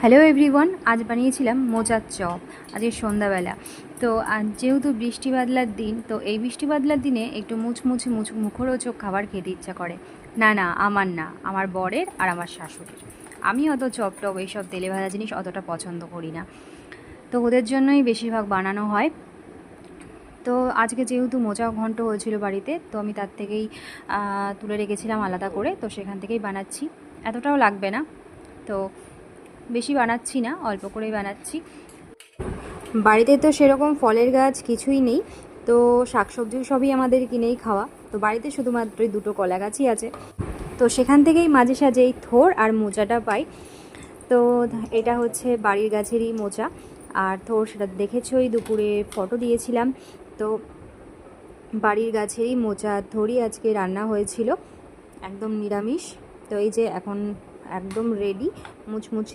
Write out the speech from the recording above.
Hello everyone, আজ বানিয়েছিলাম মোচার চপ আজকে সন্ধ্যাবেলা। তো আজ যেহেতু বৃষ্টি বাদলার দিন, তো এই বৃষ্টি বাদলার দিনে একটু মুচমুচে মুখরোচক খাবার খেতে ইচ্ছা করে। না, আমার না, আমার বরের আর আমার শাশুড়ির। আমি অত চপ টপ এইসব তেলে ভাজা জিনিস অতটা পছন্দ করি না, তো ওদের জন্যই বেশিরভাগ বানানো হয়। তো আজকে যেহেতু মোচা ঘন্ট হয়েছিল বাড়িতে, তো আমি তার থেকেই তুলে রেখেছিলাম আলাদা করে, তো সেখান থেকেই বানাচ্ছি। এতটাও লাগবে না, তো বেশি বানাচ্ছি না, অল্প করেই বানাচ্ছি। বাড়িতে তো সেরকম ফলের গাছ কিছুই নেই, তো শাকসবজি সবই আমাদের কিনেই খাওয়া। তো বাড়িতে শুধুমাত্র দুটো কলা গাছই আছে, তো সেখান থেকেই মাঝে সাঝে এই থোড় আর মোচাটা পাই। তো এটা হচ্ছে বাড়ির গাছেরই মোচা আর থোড়, সেটা দেখেছই, দুপুরে ফটো দিয়েছিলাম। তো বাড়ির গাছেরই মোচা থোড়ই আজকে রান্না হয়েছিল, একদম নিরামিষ। তো এই যে এখন একদম রেডি, মুচমুচে